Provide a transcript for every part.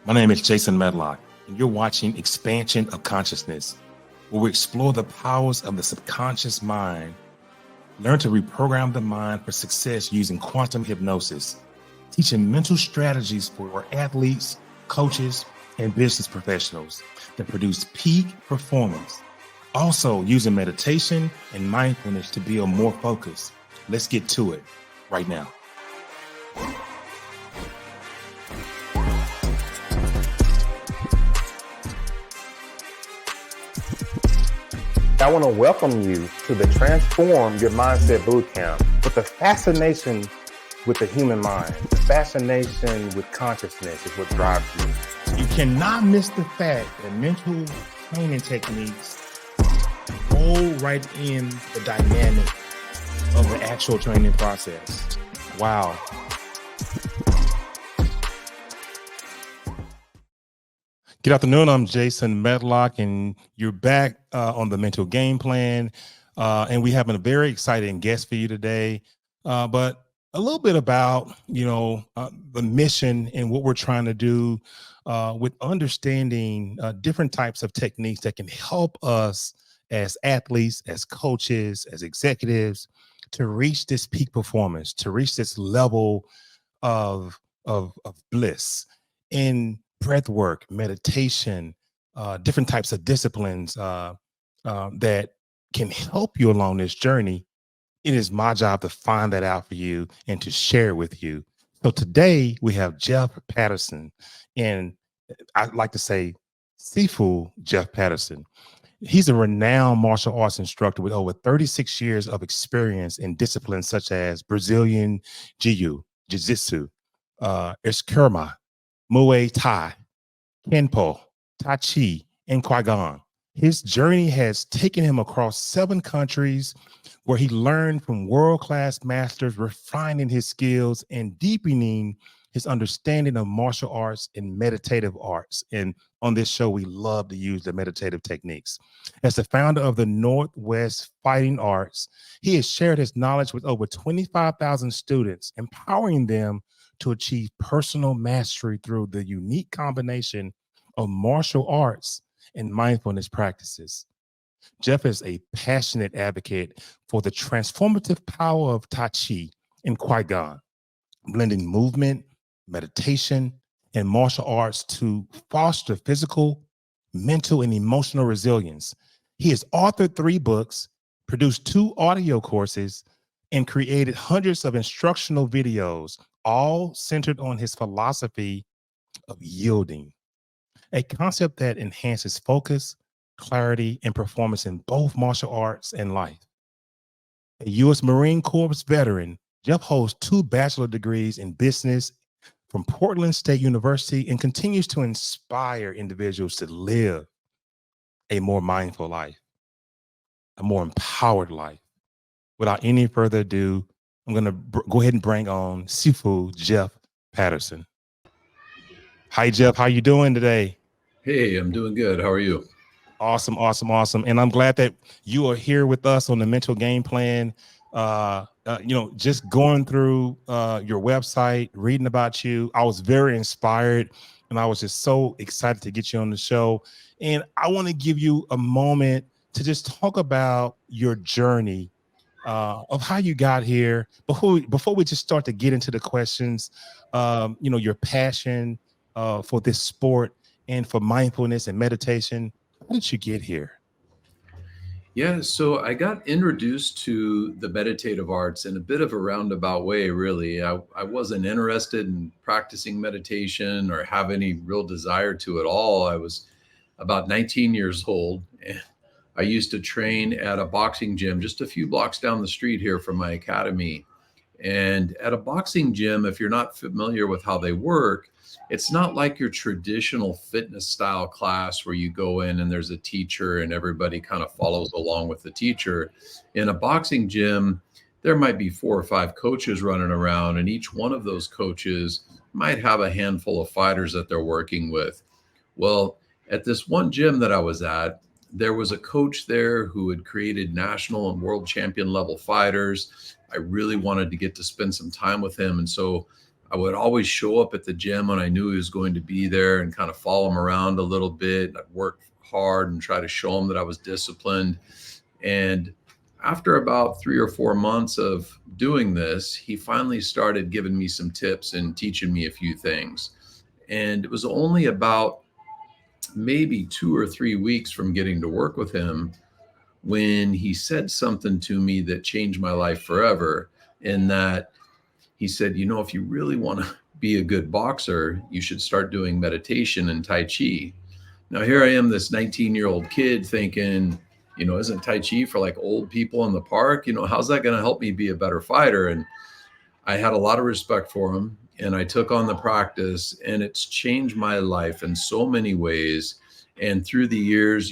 My name is Jason Medlock, and you're watching Expansion of Consciousness, where we explore the powers of the subconscious mind, learn to reprogram the mind for success using quantum hypnosis, teaching mental strategies for athletes, coaches, and business professionals that produce peak performance. Also using meditation and mindfulness to build more focus. Let's get to it right now. I want to welcome you to the Transform Your Mindset Bootcamp with the fascination with the human mind. The fascination with consciousness is what drives you. You cannot miss the fact that mental training techniques roll right in the dynamic of the actual training process. Wow. Good afternoon. I'm Jason Medlock, and you're back on the Mental Game Plan. And we have a very exciting guest for you today. But a little bit about, the mission and what we're trying to do with understanding different types of techniques that can help us as athletes, as coaches, as executives to reach this peak performance, to reach this level of bliss in breath work, meditation, different types of disciplines that can help you along this journey. It is my job to find that out for you and to share with you. So today we have Jeff Patterson, and I'd like to say Sifu Jeff Patterson. He's a renowned martial arts instructor with over 36 years of experience in disciplines such as Brazilian Jiu-Jitsu, Eskrima, Muay Thai, Kenpo, Tai Chi, and Qui-Gon. His journey has taken him across 7 countries where he learned from world-class masters, refining his skills and deepening his understanding of martial arts and meditative arts. And on this show, we love to use the meditative techniques. As the founder of the Northwest Fighting Arts, he has shared his knowledge with over 25,000 students, empowering them to achieve personal mastery through the unique combination of martial arts and mindfulness practices. Jeff is a passionate advocate for the transformative power of Tai Chi and Qui-Gon, blending movement, meditation, and martial arts to foster physical, mental, and emotional resilience. He has authored 3 books, produced 2 audio courses, and created hundreds of instructional videos, all centered on his philosophy of yielding, a concept that enhances focus, clarity, and performance in both martial arts and life. A U.S. Marine Corps veteran, Jeff holds 2 bachelor degrees in business from Portland State University and continues to inspire individuals to live a more mindful life, a more empowered life. Without any further ado, I'm going to go ahead and bring on Sifu Jeff Patterson. Hi, Jeff. How you doing today? Hey, I'm doing good. How are you? Awesome. And I'm glad that you are here with us on the Mental Game Plan. Just going through your website, reading about you, I was very inspired, and I was just so excited to get you on the show. And I want to give you a moment to just talk about your journey of how you got here. Before we just start to get into the questions, your passion for this sport and for mindfulness and meditation. How did you get here? Yeah, so I got introduced to the meditative arts in a bit of a roundabout way, really. I wasn't interested in practicing meditation or have any real desire to at all. I was about 19 years old, and I used to train at a boxing gym just a few blocks down the street here from my academy. And at a boxing gym, if you're not familiar with how they work, it's not like your traditional fitness style class where you go in and there's a teacher and everybody kind of follows along with the teacher. In a boxing gym, there might be 4 or 5 coaches running around, and each one of those coaches might have a handful of fighters that they're working with. Well, at this one gym that I was at, there was a coach there who had created national and world champion level fighters. I really wanted to get to spend some time with him. And so I would always show up at the gym when I knew he was going to be there and kind of follow him around a little bit. I'd work hard and try to show him that I was disciplined. And after about 3 or 4 months of doing this, he finally started giving me some tips and teaching me a few things. And it was only about maybe 2 or 3 weeks from getting to work with him when he said something to me that changed my life forever. In that he said, if you really want to be a good boxer, you should start doing meditation and Tai Chi. Now, here I am, this 19-year-old kid thinking, isn't Tai Chi for like old people in the park? How's that going to help me be a better fighter? And I had a lot of respect for him, and I took on the practice, and it's changed my life in so many ways. And through the years,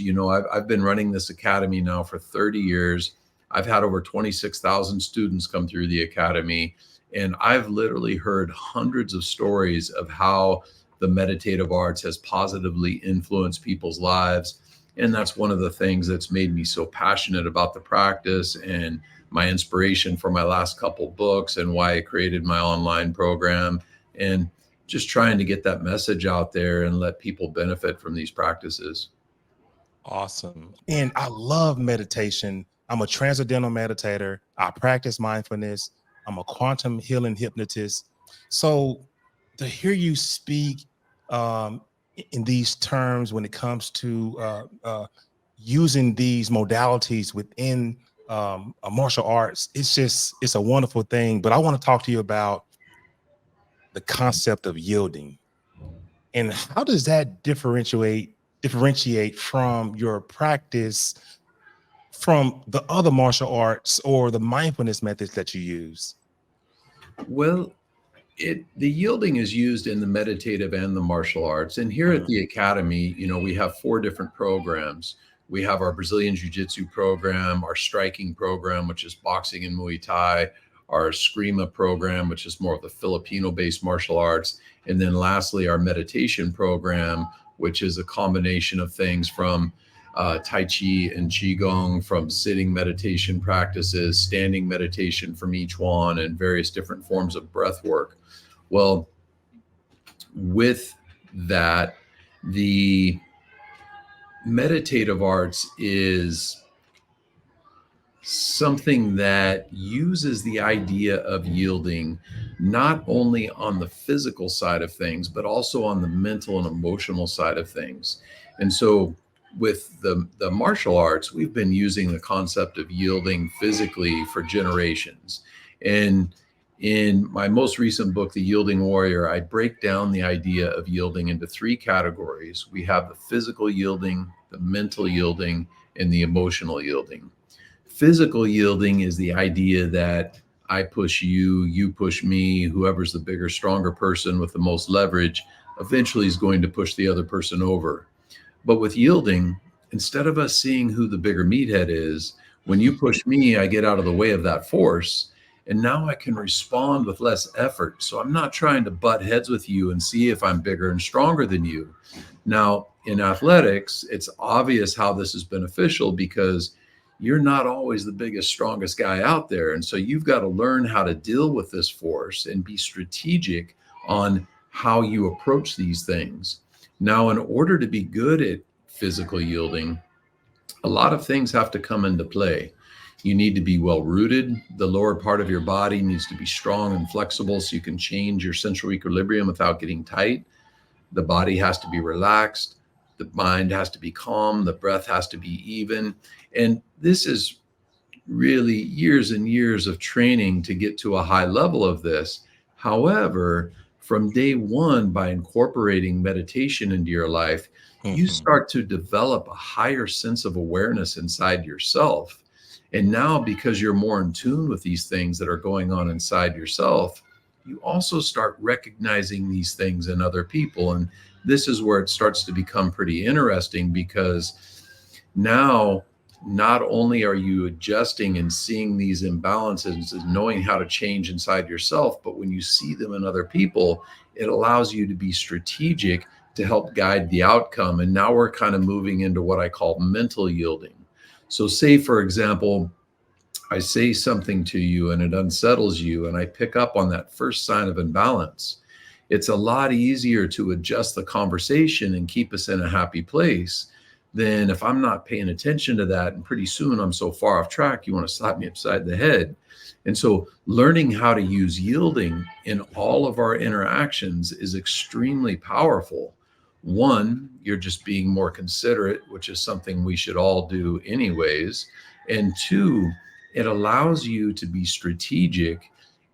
I've been running this academy now for 30 years. I've had over 26,000 students come through the academy, and I've literally heard hundreds of stories of how the meditative arts has positively influenced people's lives. And that's one of the things that's made me so passionate about the practice, and my inspiration for my last couple books, and why I created my online program, and just trying to get that message out there and let people benefit from these practices. Awesome. And I love meditation. I'm a transcendental meditator. I practice mindfulness. I'm a quantum healing hypnotist. So to hear you speak in these terms when it comes to using these modalities within a martial arts, it's a wonderful thing. But I want to talk to you about the concept of yielding, and how does that differentiate from your practice from the other martial arts or the mindfulness methods that you use? Well, the yielding is used in the meditative and the martial arts. And here at the academy, we have 4 different programs. We have our Brazilian Jiu-Jitsu program, our striking program, which is boxing and Muay Thai, our Eskrima program, which is more of the Filipino-based martial arts, and then lastly, our meditation program, which is a combination of things from Tai Chi and Qigong, from sitting meditation practices, standing meditation from each one, and various different forms of breath work. Well, with that, the meditative arts is something that uses the idea of yielding not only on the physical side of things, but also on the mental and emotional side of things. And so with the martial arts, we've been using the concept of yielding physically for generations. And in my most recent book, The Yielding Warrior, I break down the idea of yielding into 3 categories. We have the physical yielding, the mental yielding, and the emotional yielding. Physical yielding is the idea that I push you, you push me, whoever's the bigger, stronger person with the most leverage eventually is going to push the other person over. But with yielding, instead of us seeing who the bigger meathead is, when you push me, I get out of the way of that force. And now I can respond with less effort. So I'm not trying to butt heads with you and see if I'm bigger and stronger than you. Now, in athletics, it's obvious how this is beneficial, because you're not always the biggest, strongest guy out there. And so you've got to learn how to deal with this force and be strategic on how you approach these things. Now, in order to be good at physical yielding, a lot of things have to come into play. You need to be well rooted. The lower part of your body needs to be strong and flexible so you can change your central equilibrium without getting tight. The body has to be relaxed. The mind has to be calm. The breath has to be even. And this is really years and years of training to get to a high level of this. However, from day one, by incorporating meditation into your life, you start to develop a higher sense of awareness inside yourself. And now, because you're more in tune with these things that are going on inside yourself, you also start recognizing these things in other people. And this is where it starts to become pretty interesting, because now not only are you adjusting and seeing these imbalances and knowing how to change inside yourself, but when you see them in other people, it allows you to be strategic to help guide the outcome. And now we're kind of moving into what I call mental yielding. So say, for example, I say something to you and it unsettles you, and I pick up on that first sign of imbalance, it's a lot easier to adjust the conversation and keep us in a happy place than if I'm not paying attention to that. And pretty soon I'm so far off track, you want to slap me upside the head. And so learning how to use yielding in all of our interactions is extremely powerful. One, you're just being more considerate, which is something we should all do anyways. And two, it allows you to be strategic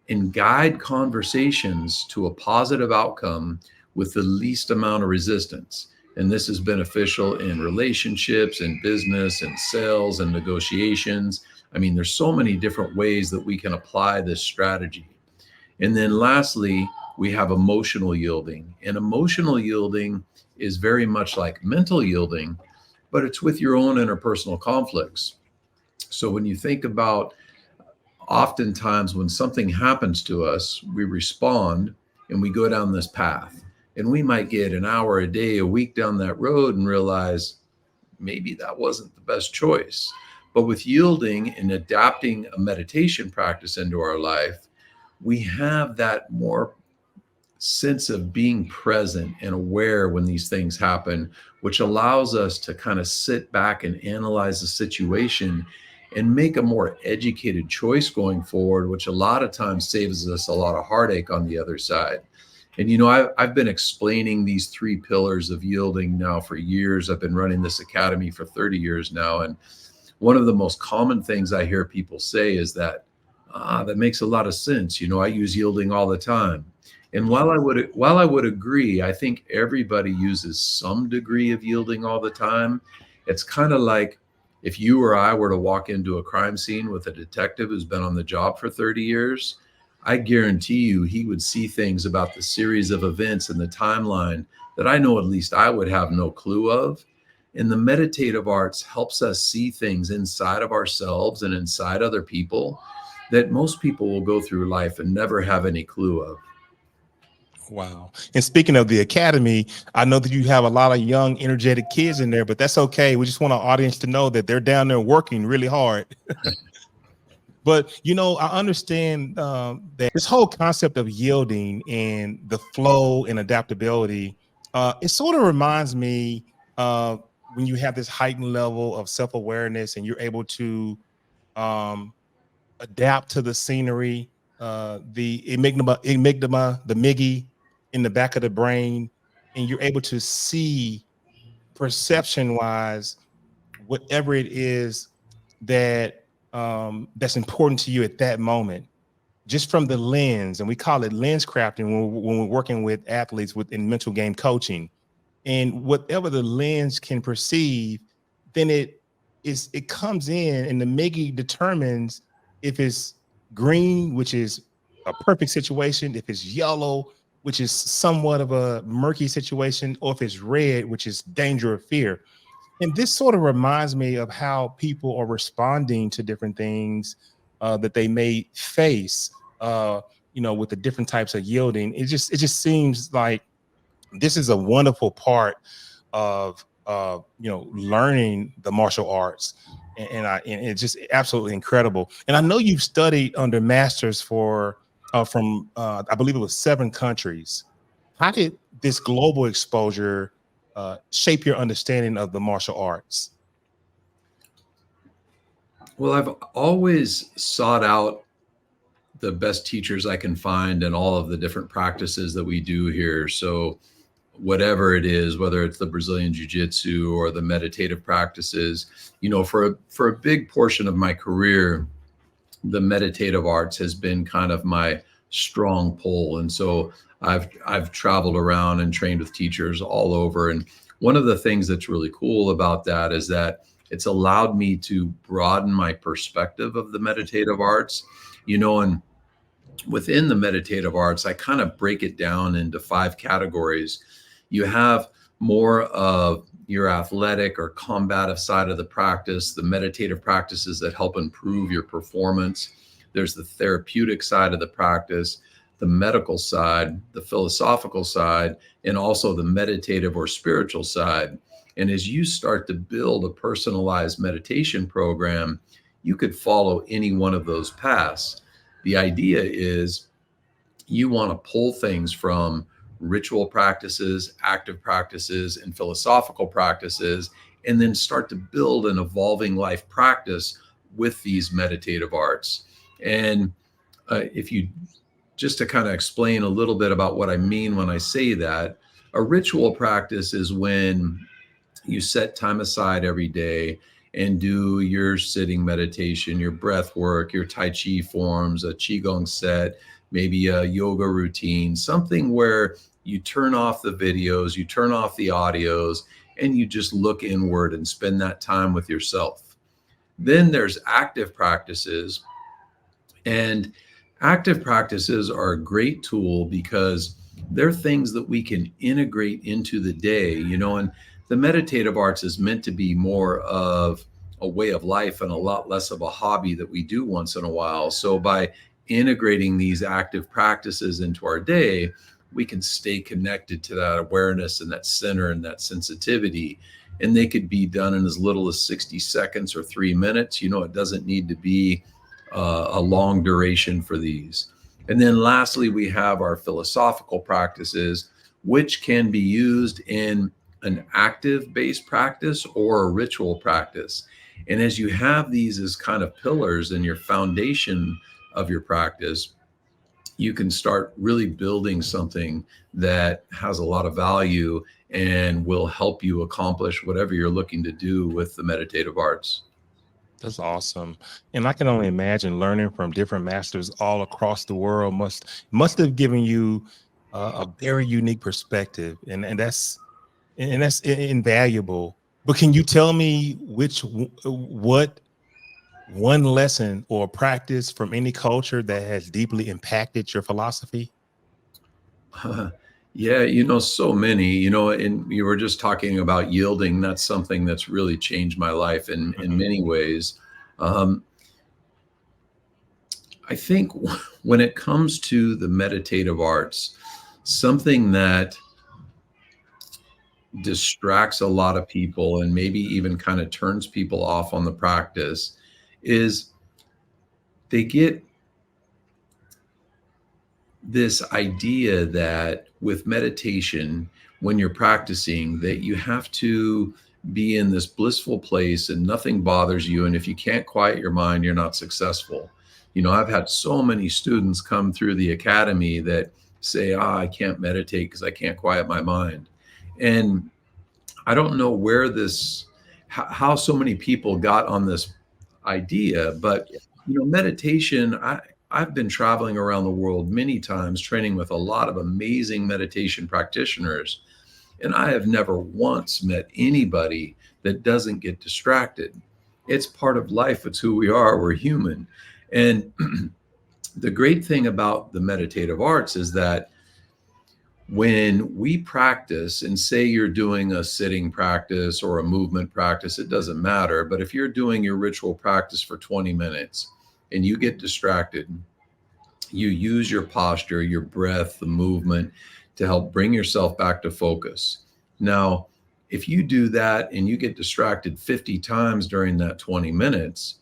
and guide conversations to a positive outcome with the least amount of resistance. And this is beneficial in relationships, in business, and sales, and negotiations. I mean, there's so many different ways that we can apply this strategy. And then lastly, we have emotional yielding. And emotional yielding is very much like mental yielding, but it's with your own interpersonal conflicts. So when you think about, oftentimes when something happens to us, we respond and we go down this path. And we might get an hour, a day, a week down that road and realize maybe that wasn't the best choice. But with yielding and adapting a meditation practice into our life, we have that more sense of being present and aware when these things happen, which allows us to kind of sit back and analyze the situation and make a more educated choice going forward, which a lot of times saves us a lot of heartache on the other side. And, you know, I've been explaining these three pillars of yielding now for years. I've been running this academy for 30 years now. And one of the most common things I hear people say is that, that makes a lot of sense. You know, I use yielding all the time. And while I would agree, I think everybody uses some degree of yielding all the time. It's kind of like if you or I were to walk into a crime scene with a detective who's been on the job for 30 years, I guarantee you he would see things about the series of events and the timeline that I know at least I would have no clue of. And the meditative arts helps us see things inside of ourselves and inside other people that most people will go through life and never have any clue of. Wow. And speaking of the academy, I know that you have a lot of young, energetic kids in there, but that's okay. We just want our audience to know that they're down there working really hard. But, you know, I understand that this whole concept of yielding and the flow and adaptability, it sort of reminds me when you have this heightened level of self-awareness and you're able to adapt to the scenery, the amygdala, the Migy in the back of the brain, and you're able to see perception-wise whatever it is that that's important to you at that moment, just from the lens. And we call it lens crafting when we're working with athletes in mental game coaching. And whatever the lens can perceive, then it comes in, and the Migy determines if it's green, which is a perfect situation, if it's yellow, which is somewhat of a murky situation, or if it's red, which is danger or fear. And this sort of reminds me of how people are responding to different things that they may face, you know, with the different types of yielding. It just seems like this is a wonderful part of you know, learning the martial arts, and it's just absolutely incredible. And I know you've studied under masters for from I believe it was 7 countries. How did this global exposure shape your understanding of the martial arts? Well, I've always sought out the best teachers I can find in all of the different practices that we do here. So whatever it is, whether it's the Brazilian Jiu-Jitsu or the meditative practices, you know, for a big portion of my career, the meditative arts has been kind of my strong pull. And so I've traveled around and trained with teachers all over. And one of the things that's really cool about that is that it's allowed me to broaden my perspective of the meditative arts, you know. And within the meditative arts, I kind of break it down into 5 categories. You have more of your athletic or combative side of the practice, the meditative practices that help improve your performance. There's the therapeutic side of the practice, the medical side, the philosophical side, and also the meditative or spiritual side. And as you start to build a personalized meditation program, you could follow any one of those paths. The idea is you want to pull things from ritual practices, active practices, and philosophical practices, and then start to build an evolving life practice with these meditative arts. And if you just to kind of explain a little bit about what I mean when I say that, a ritual practice is when you set time aside every day and do your sitting meditation, your breath work, your Tai Chi forms, a Qigong set, maybe a yoga routine, something where you turn off the videos, you turn off the audios, and you just look inward and spend that time with yourself. Then there's active practices, and active practices are a great tool because they're things that we can integrate into the day, and the meditative arts is meant to be more of a way of life and a lot less of a hobby that we do once in a while. So by integrating these active practices into our day, we can stay connected to that awareness and that center and that sensitivity. And they could be done in as little as 60 seconds or 3 minutes. It doesn't need to be a long duration for these. And then lastly, we have our philosophical practices, which can be used in an active based practice or a ritual practice. And as you have these as kind of pillars in your foundation of your practice, you can start really building something that has a lot of value and will help you accomplish whatever you're looking to do with the meditative arts. That's awesome. And I can only imagine learning from different masters all across the world must have given you a very unique perspective. And that's invaluable. But can you tell me what one lesson or practice from any culture that has deeply impacted your philosophy? Yeah, so many, and you were just talking about yielding. That's something that's really changed my life in many ways. Um, I think when it comes to the meditative arts, something that distracts a lot of people and maybe even kind of turns people off on the practice is they get this idea that with meditation, when you're practicing, that you have to be in this blissful place and nothing bothers you. And if you can't quiet your mind, you're not successful. I've had so many students come through the academy that say, I can't meditate because I can't quiet my mind. And I don't know how so many people got on this idea, but meditation, I've been traveling around the world many times, training with a lot of amazing meditation practitioners, and I have never once met anybody that doesn't get distracted. It's part of life. It's who we are. We're human. And the great thing about the meditative arts is that when we practice, and say you're doing a sitting practice or a movement practice, it doesn't matter. But if you're doing your ritual practice for 20 minutes and you get distracted, you use your posture, your breath, the movement to help bring yourself back to focus. Now, if you do that and you get distracted 50 times during that 20 minutes,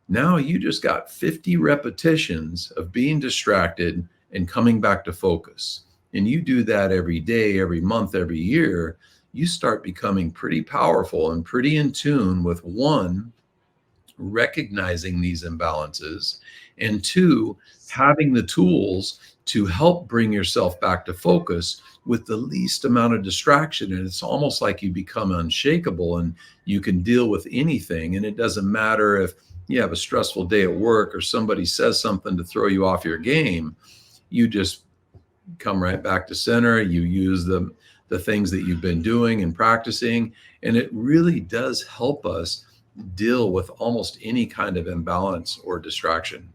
now you just got 50 repetitions of being distracted and coming back to focus. And you do that every day, every month, every year, you start becoming pretty powerful and pretty in tune with, one, recognizing these imbalances, and two, having the tools to help bring yourself back to focus with the least amount of distraction. And it's almost like you become unshakable and you can deal with anything. And it doesn't matter if you have a stressful day at work or somebody says something to throw you off your game, you just come right back to center. You use the things that you've been doing and practicing, and it really does help us deal with almost any kind of imbalance or distraction.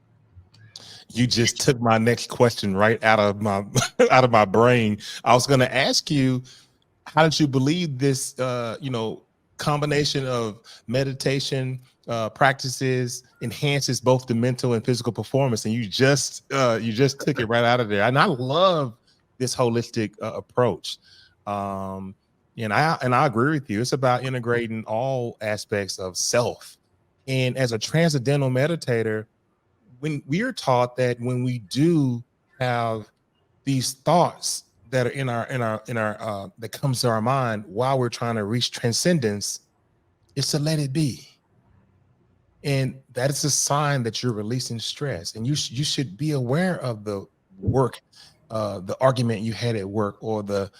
You just took my next question right out of my out of my brain. I was going to ask you, how did you believe this combination of meditation practices enhances both the mental and physical performance? And you just took it right out of there. And I love this holistic approach. And I agree with you. It's about integrating all aspects of self And as a transcendental meditator, when we are taught that when we do have these thoughts that are in our that comes to our mind while we're trying to reach transcendence, it's to let it be. And that is a sign that you're releasing stress. And you should be aware of the work, the argument you had at work, or the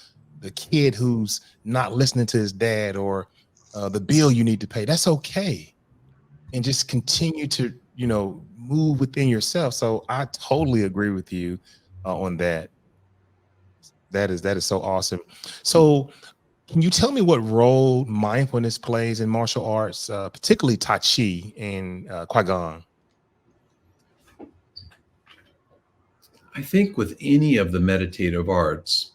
kid who's not listening to his dad, or the bill you need to pay. That's okay. And just continue to, move within yourself. So I totally agree with you on that. That is so awesome. So can you tell me what role mindfulness plays in martial arts, particularly Tai Chi and Qui-Gon? I think with any of the meditative arts,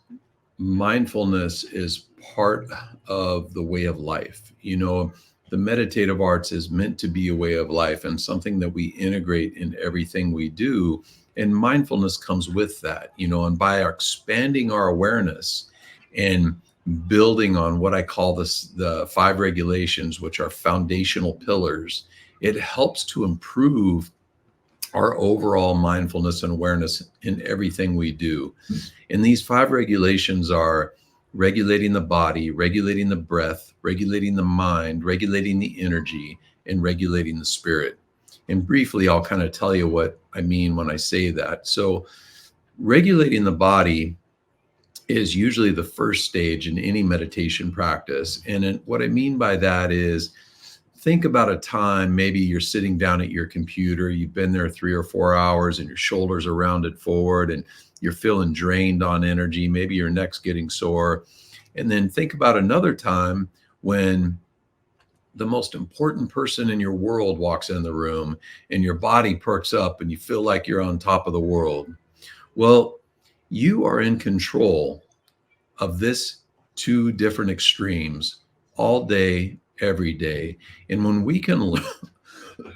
mindfulness is part of the way of life. The meditative arts is meant to be a way of life and something that we integrate in everything we do. And mindfulness comes with that, and by expanding our awareness and building on what I call the 5 regulations, which are foundational pillars, it helps to improve our overall mindfulness and awareness in everything we do. And these 5 regulations are regulating the body, regulating the breath, regulating the mind, regulating the energy, and regulating the spirit. And briefly, I'll kind of tell you what I mean when I say that. So regulating the body is usually the first stage in any meditation practice. And what I mean by that is, think about a time, maybe you're sitting down at your computer, you've been there 3 or 4 hours and your shoulders are rounded forward and you're feeling drained on energy. Maybe your neck's getting sore. And then think about another time when the most important person in your world walks in the room and your body perks up and you feel like you're on top of the world. Well, you are in control of this 2 different extremes all day, every day. And when we can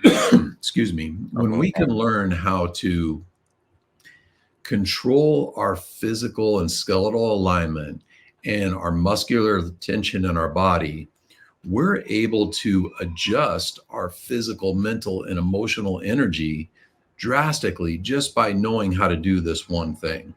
excuse me, when we can learn how to control our physical and skeletal alignment and our muscular tension in our body, we're able to adjust our physical, mental, and emotional energy drastically just by knowing how to do this one thing.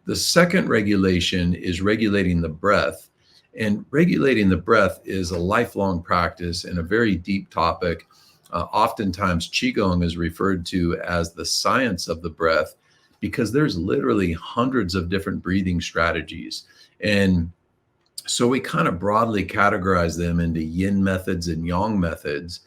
The second regulation is regulating the breath. And regulating the breath is a lifelong practice and a very deep topic. Oftentimes, Qigong is referred to as the science of the breath because there's literally hundreds of different breathing strategies. And so we kind of broadly categorize them into yin methods and yang methods.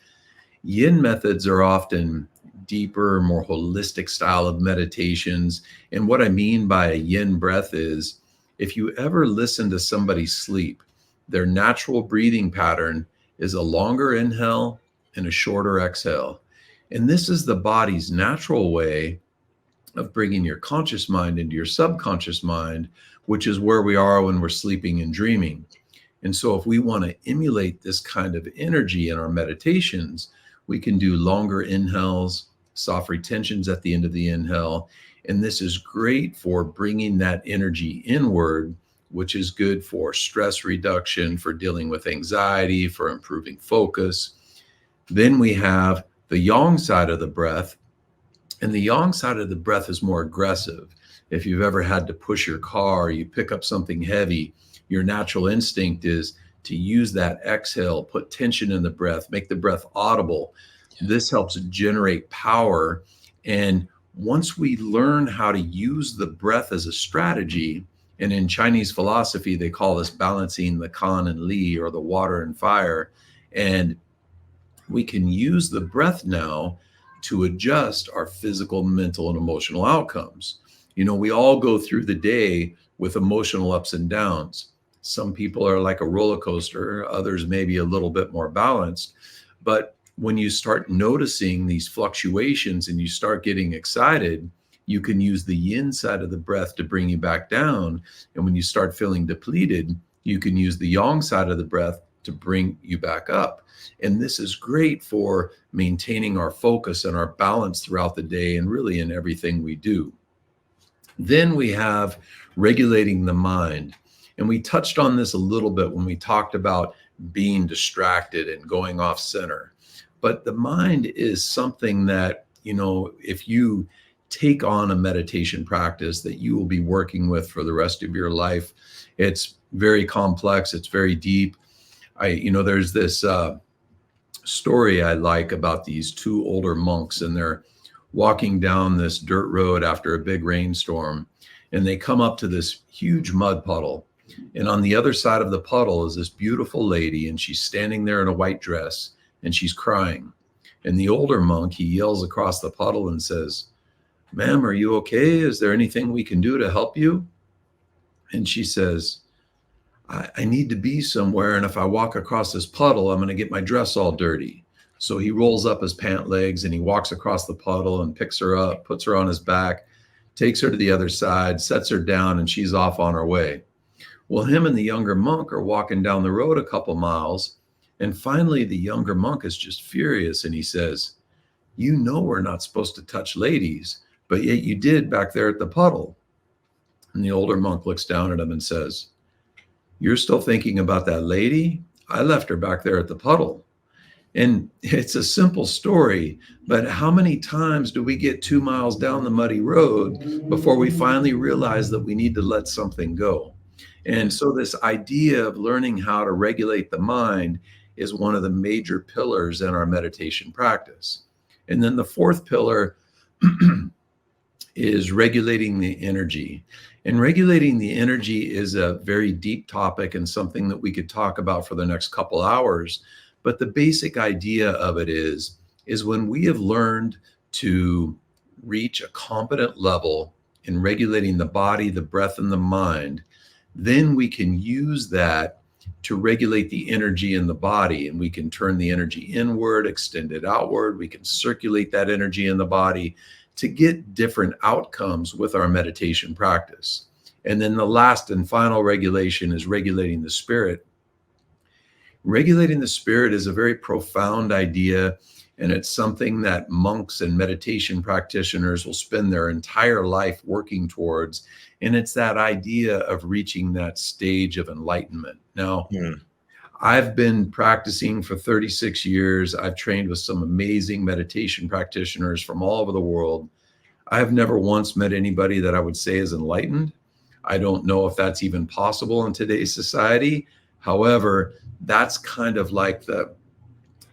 Yin methods are often deeper, more holistic style of meditations. And what I mean by a yin breath is, if you ever listen to somebody sleep, their natural breathing pattern is a longer inhale and a shorter exhale. And this is the body's natural way of bringing your conscious mind into your subconscious mind, which is where we are when we're sleeping and dreaming. And so if we want to emulate this kind of energy in our meditations, we can do longer inhales, soft retentions at the end of the inhale. And this is great for bringing that energy inward, which is good for stress reduction, for dealing with anxiety, for improving focus. Then we have the yang side of the breath. And the yang side of the breath is more aggressive. If you've ever had to push your car, you pick up something heavy, your natural instinct is to use that exhale, put tension in the breath, make the breath audible. This helps generate power. And once we learn how to use the breath as a strategy, and in Chinese philosophy, they call this balancing the kan and li, or the water and fire. And we can use the breath now to adjust our physical, mental, and emotional outcomes. We all go through the day with emotional ups and downs. Some people are like a roller coaster, others maybe a little bit more balanced. But when you start noticing these fluctuations and you start getting excited, you can use the yin side of the breath to bring you back down. And when you start feeling depleted, you can use the yang side of the breath to bring you back up. And this is great for maintaining our focus and our balance throughout the day and really in everything we do. Then we have regulating the mind. And we touched on this a little bit when we talked about being distracted and going off center. But the mind is something that, if you take on a meditation practice that you will be working with for the rest of your life, it's very complex. It's very deep. There's this story I like about these two older monks, and they're walking down this dirt road after a big rainstorm, and they come up to this huge mud puddle. And on the other side of the puddle is this beautiful lady, and she's standing there in a white dress, and she's crying. And the older monk, he yells across the puddle and says, "Ma'am, are you okay? Is there anything we can do to help you?" And she says, I need to be somewhere, and if I walk across this puddle, I'm going to get my dress all dirty. So he rolls up his pant legs and he walks across the puddle and picks her up, puts her on his back, takes her to the other side, sets her down, and she's off on her way. Well, him and the younger monk are walking down the road a couple miles, and finally the younger monk is just furious, and he says, "You know we're not supposed to touch ladies, but yet you did back there at the puddle." And the older monk looks down at him and says, "You're still thinking about that lady? I left her back there at the puddle." And it's a simple story, but how many times do we get 2 miles down the muddy road before we finally realize that we need to let something go? And so this idea of learning how to regulate the mind is one of the major pillars in our meditation practice. And then the fourth pillar is regulating the energy. And regulating the energy is a very deep topic and something that we could talk about for the next couple hours. But the basic idea of it is when we have learned to reach a competent level in regulating the body, the breath, and the mind, then we can use that to regulate the energy in the body, and we can turn the energy inward, extend it outward. We can circulate that energy in the body to get different outcomes with our meditation practice. And then the last and final regulation is regulating the spirit. Regulating the spirit is a very profound idea, and it's something that monks and meditation practitioners will spend their entire life working towards. And it's that idea of reaching that stage of enlightenment. Now, I've been practicing for 36 years. I've trained with some amazing meditation practitioners from all over the world. I've never once met anybody that I would say is enlightened. I don't know if that's even possible in today's society. However, that's kind of like the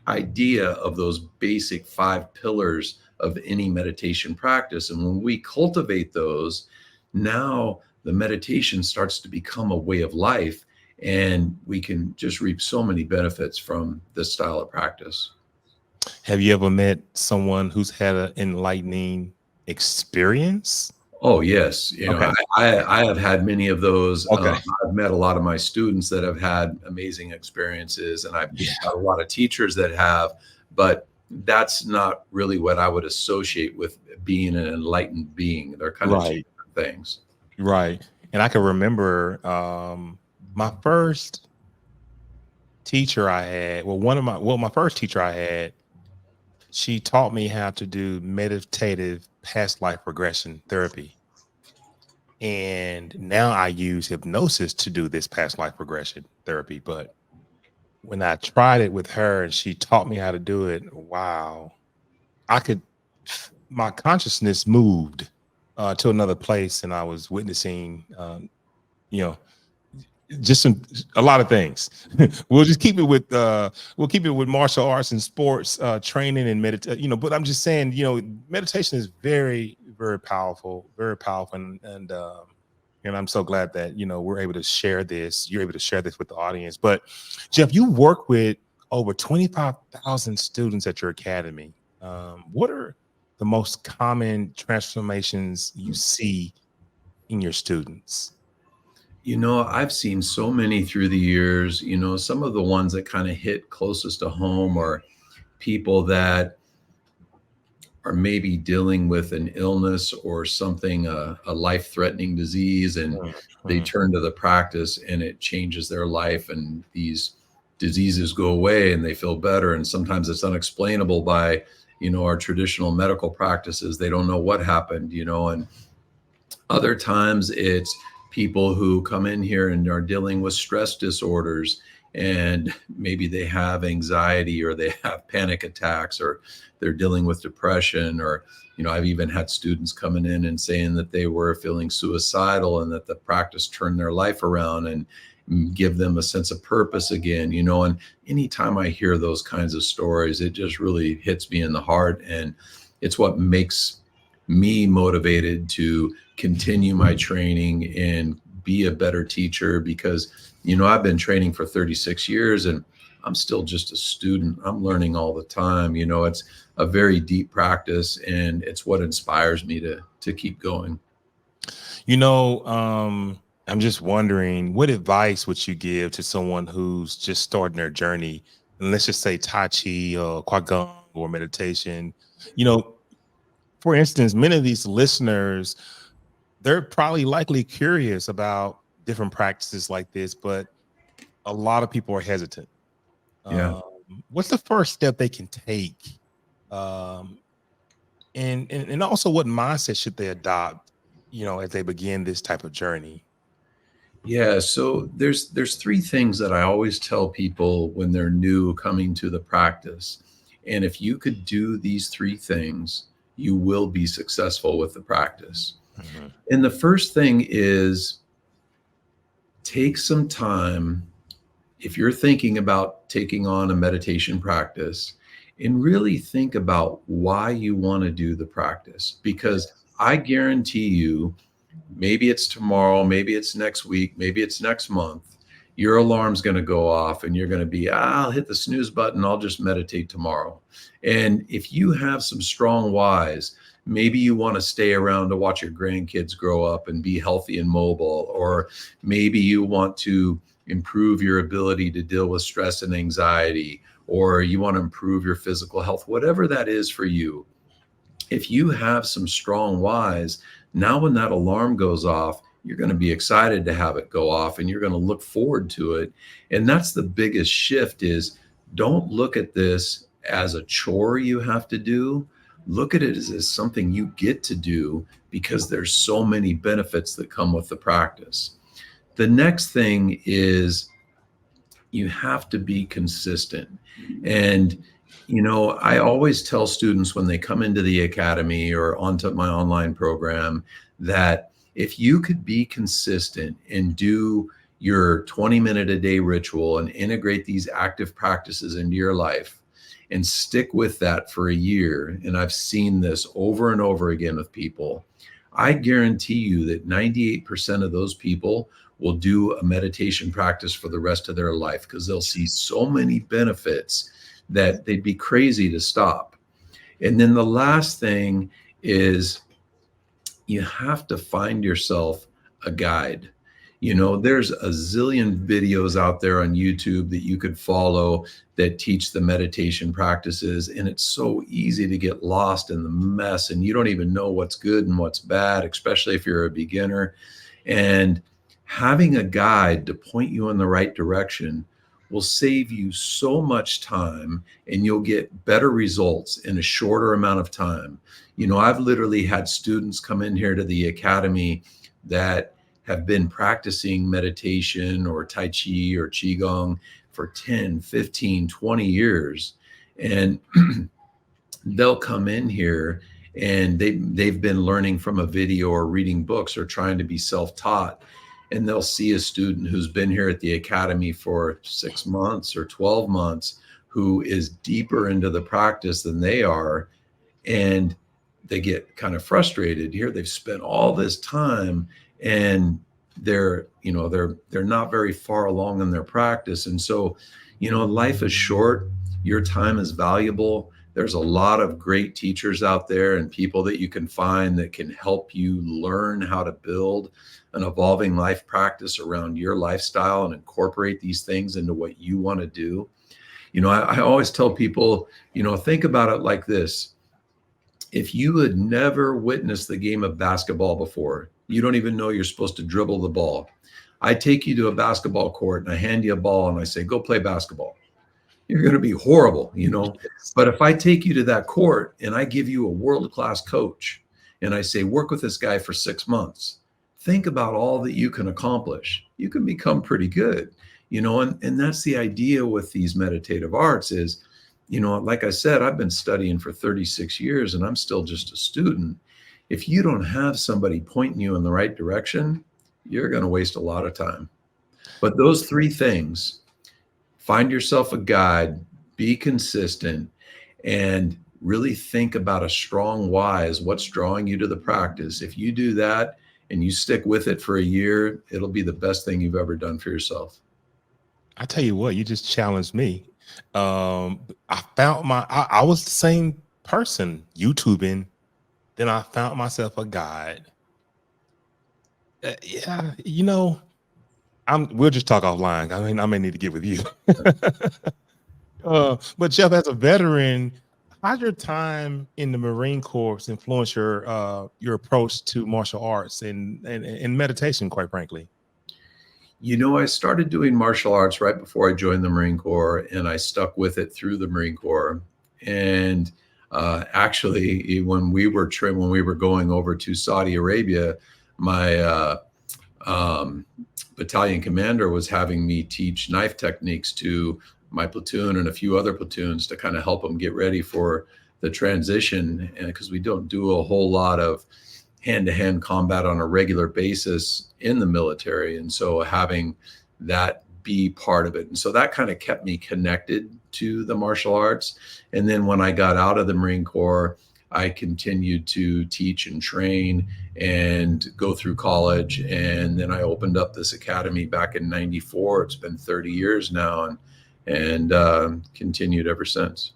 idea of those basic 5 pillars of any meditation practice. And when we cultivate those, now the meditation starts to become a way of life, and we can just reap so many benefits from this style of practice. Have you ever met someone who's had an enlightening experience? Oh, yes. Okay. I have had many of those. Okay. I've met a lot of my students that have had amazing experiences, and I've had a lot of teachers that have, but that's not really what I would associate with being an enlightened being. They're kind of two different things. Right. And I can remember my first teacher I had, my first teacher I had, she taught me how to do meditative past life regression therapy. And now I use hypnosis to do this past life regression therapy. But when I tried it with her and she taught me how to do it, wow, my consciousness moved to another place, and I was witnessing, just a lot of things. We'll keep it with martial arts and sports training and meditation, but I'm just saying, meditation is very, very powerful, and I'm so glad that, we're able to share this. You're able to share this with the audience. But Jeff, you work with over 25,000 students at your academy. What are the most common transformations you see in your students? I've seen so many through the years. Some of the ones that kind of hit closest to home are people that are maybe dealing with an illness or something, a life-threatening disease, and they turn to the practice and it changes their life, and these diseases go away and they feel better. And sometimes it's unexplainable by, our traditional medical practices. They don't know what happened, and other times it's people who come in here and are dealing with stress disorders, and maybe they have anxiety or they have panic attacks or they're dealing with depression, or I've even had students coming in and saying that they were feeling suicidal and that the practice turned their life around and give them a sense of purpose again. And anytime I hear those kinds of stories, it just really hits me in the heart, and it's what makes me motivated to continue my training and be a better teacher, because I've been training for 36 years and I'm still just a student. I'm learning all the time. It's a very deep practice, and it's what inspires me to keep going. I'm just wondering, what advice would you give to someone who's just starting their journey, and let's just say Tai Chi or Qigong or meditation? For instance, many of these listeners, they're probably likely curious about different practices like this, but a lot of people are hesitant. Yeah. What's the first step they can take? And also, what mindset should they adopt, as they begin this type of journey? Yeah, so there's three things that I always tell people when they're new coming to the practice. And if you could do these three things, you will be successful with the practice. Mhm. And the first thing is, take some time, if you're thinking about taking on a meditation practice, and really think about why you want to do the practice. Because I guarantee you, maybe it's tomorrow, maybe it's next week, maybe it's next month, your alarm's going to go off and you're going to be, I'll hit the snooze button, I'll just meditate tomorrow. And if you have some strong whys, maybe you want to stay around to watch your grandkids grow up and be healthy and mobile, or maybe you want to improve your ability to deal with stress and anxiety, or you want to improve your physical health, whatever that is for you. If you have some strong whys, now when that alarm goes off, you're going to be excited to have it go off, and you're going to look forward to it. And that's the biggest shift, is don't look at this as a chore you have to do. Look at it as something you get to do, because there's so many benefits that come with the practice. The next thing is, you have to be consistent. And I always tell students when they come into the academy or onto my online program that if you could be consistent and do your 20-minute a day ritual and integrate these active practices into your life and stick with that for a year, and I've seen this over and over again with people, I guarantee you that 98% of those people will do a meditation practice for the rest of their life, because they'll see so many benefits that they'd be crazy to stop. And then the last thing is, you have to find yourself a guide. There's a zillion videos out there on YouTube that you could follow that teach the meditation practices. And it's so easy to get lost in the mess, and you don't even know what's good and what's bad, especially if you're a beginner. And having a guide to point you in the right direction will save you so much time, and you'll get better results in a shorter amount of time. I've literally had students come in here to the academy that have been practicing meditation or Tai Chi or Qigong for 10, 15, 20 years. And they'll come in here and they've been learning from a video or reading books or trying to be self-taught. And they'll see a student who's been here at the academy for 6 months or 12 months, who is deeper into the practice than they are. And they get kind of frustrated here. They've spent all this time and they're not very far along in their practice. And so, life is short. Your time is valuable. There's a lot of great teachers out there and people that you can find that can help you learn how to build an evolving life practice around your lifestyle and incorporate these things into what you want to do. I always tell people, think about it like this. If you had never witnessed the game of basketball before, you don't even know you're supposed to dribble the ball. I take you to a basketball court and I hand you a ball and I say, go play basketball. You're going to be horrible, But if I take you to that court and I give you a world-class coach and I say, work with this guy for 6 months, think about all that you can accomplish. You can become pretty good, and that's the idea with these meditative arts is, like I said, I've been studying for 36 years and I'm still just a student. If you don't have somebody pointing you in the right direction, you're going to waste a lot of time. But those three things, find yourself a guide, be consistent, and really think about a strong why is what's drawing you to the practice. If you do that and you stick with it for a year, it'll be the best thing you've ever done for yourself. I tell you what, you just challenged me. I found I was the same person YouTubing. Then I found myself a guide. Yeah, we'll just talk offline. I mean, I may need to get with you. But Jeff, as a veteran, how's your time in the Marine Corps influence your approach to martial arts and meditation, quite frankly? I started doing martial arts right before I joined the Marine Corps, and I stuck with it through the Marine Corps. And actually, when we were going over to Saudi Arabia, my battalion commander was having me teach knife techniques to my platoon and a few other platoons to kind of help them get ready for the transition. And because we don't do a whole lot of hand-to-hand combat on a regular basis in the military. And so having that be part of it. And so that kind of kept me connected to the martial arts. And then when I got out of the Marine Corps, I continued to teach and train and go through college. And then I opened up this academy back in '94. It's been 30 years now and continued ever since.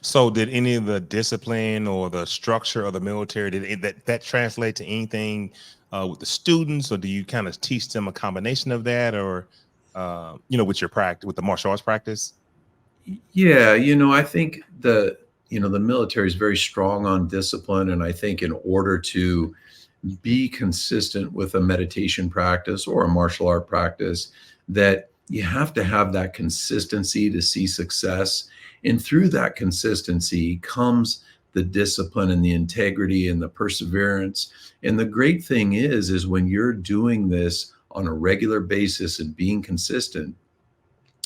So did any of the discipline or the structure of the military, that translate to anything with the students, or do you kind of teach them a combination of that, or with your practice, with the martial arts practice? Yeah, I think the military is very strong on discipline, and I think in order to be consistent with a meditation practice or a martial art practice, that you have to have that consistency to see success. And through that consistency comes the discipline and the integrity and the perseverance. And the great thing is when you're doing this on a regular basis and being consistent,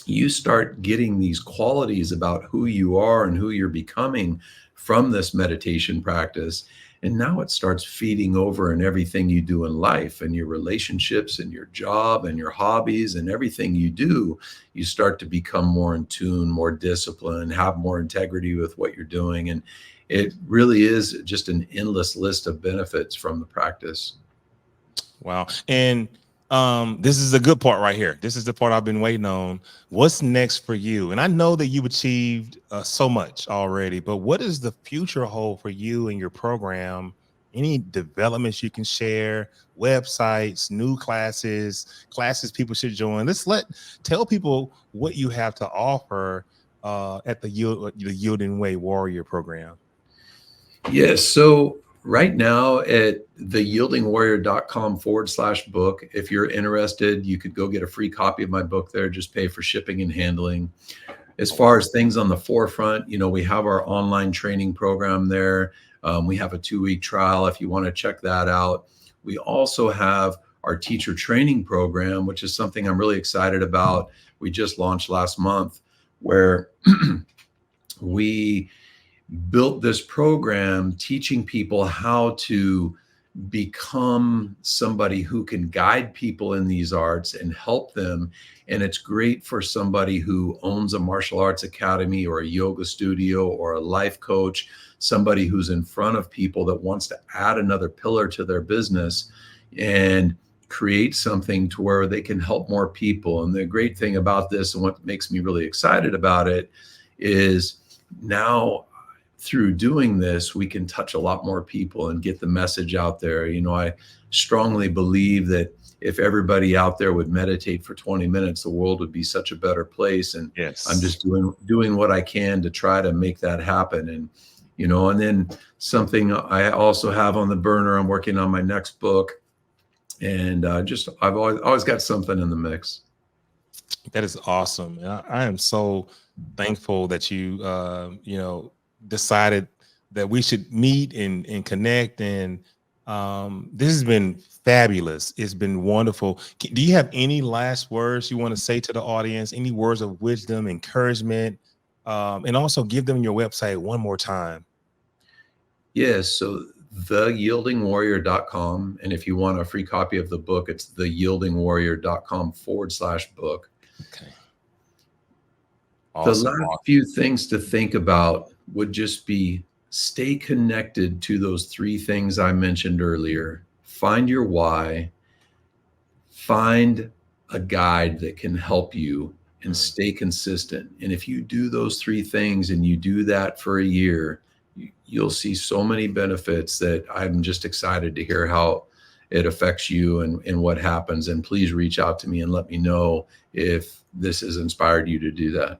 you start getting these qualities about who you are and who you're becoming from this meditation practice. And now it starts feeding over in everything you do in life and your relationships and your job and your hobbies and everything you do. You start to become more in tune, more disciplined, have more integrity with what you're doing. And it really is just an endless list of benefits from the practice. Wow. And this is a good part right here. This is the part I've been waiting on. What's next for you? And I know that you've achieved so much already, but what does the future hold for you and your program? Any developments you can share, websites, new classes people should join? Tell people what you have to offer at the Yielding Way Warrior program. Yes. So right now at theyieldingwarrior.com/book, if you're interested, you could go get a free copy of my book there. Just pay for shipping and handling. As far as things on the forefront, we have our online training program there. We have a 2-week trial if you want to check that out. We also have our teacher training program, which is something I'm really excited about. We just launched last month, where we built this program teaching people how to become somebody who can guide people in these arts and help them. And it's great for somebody who owns a martial arts academy or a yoga studio or a life coach, somebody who's in front of people that wants to add another pillar to their business and create something to where they can help more people. And the great thing about this, and what makes me really excited about it, is now through doing this, we can touch a lot more people and get the message out there. I strongly believe that if everybody out there would meditate for 20 minutes, the world would be such a better place. And yes, I'm just doing what I can to try to make that happen. And, and then something I also have on the burner, I'm working on my next book, and I've always got something in the mix. That is awesome. I am so thankful that you, decided that we should meet and connect. And This has been fabulous. It's been wonderful. Do you have any last words you want to say to the audience? Any words of wisdom, encouragement, and also give them your website one more time? Yes. So theyieldingwarrior.com. And if you want a free copy of the book, it's theyieldingwarrior.com/book. Okay. The Awesome. last few things to think about would just be stay connected to those three things I mentioned earlier. Find your why, find a guide that can help you, and stay consistent. And if you do those three things and you do that for a year, you'll see so many benefits that I'm just excited to hear how it affects you and what happens. And please reach out to me and let me know if this has inspired you to do that.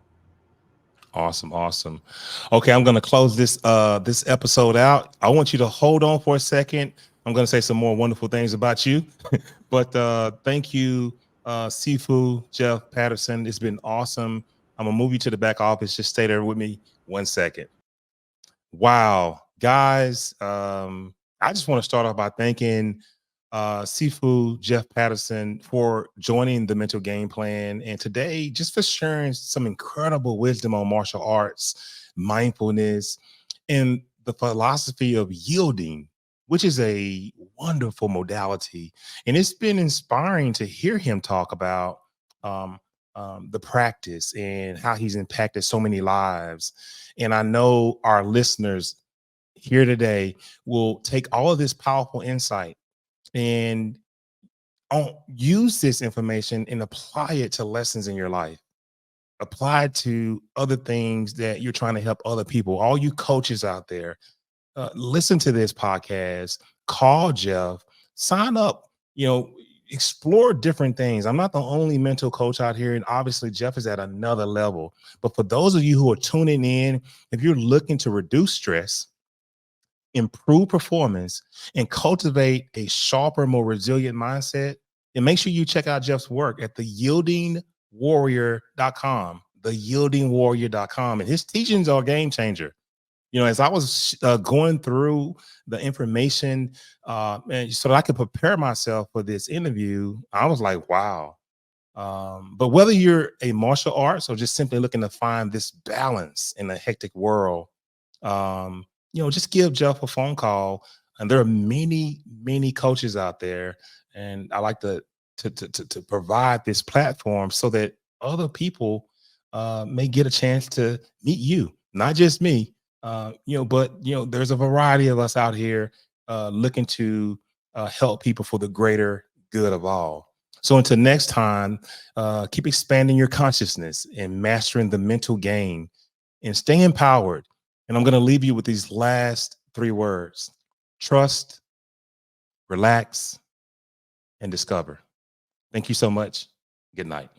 Awesome. Awesome. Okay, I'm going to close this this episode out. I want you to hold on for a second. I'm going to say some more wonderful things about you. But thank you, Sifu Jeff Patterson. It's been awesome. I'm going to move you to the back office. Just stay there with me 1 second. Wow, guys. I just want to start off by thanking Sifu Jeff Patterson for joining the Mental Game Plan, and today just for sharing some incredible wisdom on martial arts, mindfulness, and the philosophy of yielding, which is a wonderful modality. And it's been inspiring to hear him talk about the practice and how he's impacted so many lives. And I know our listeners here today will take all of this powerful insight and use this information and apply it to lessons in your life. Apply it to other things that you're trying to help other people. All you coaches out there, listen to this podcast, call Jeff, sign up, explore different things. I'm not the only mental coach out here. And obviously Jeff is at another level. But for those of you who are tuning in, if you're looking to reduce stress, improve performance, and cultivate a sharper, more resilient mindset, and make sure you check out Jeff's work at theyieldingwarrior.com, theyieldingwarrior.com. And his teachings are a game changer. As I was going through the information and so that I could prepare myself for this interview, I was like, wow. But whether you're a martial arts or just simply looking to find this balance in a hectic world, just give Jeff a phone call. And there are many, many coaches out there, and I like to provide this platform so that other people may get a chance to meet you, not just me. But there's a variety of us out here looking to help people for the greater good of all. So until next time, keep expanding your consciousness and mastering the mental game, and stay empowered. And I'm going to leave you with these last 3 words: trust, relax, and discover. Thank you so much. Good night.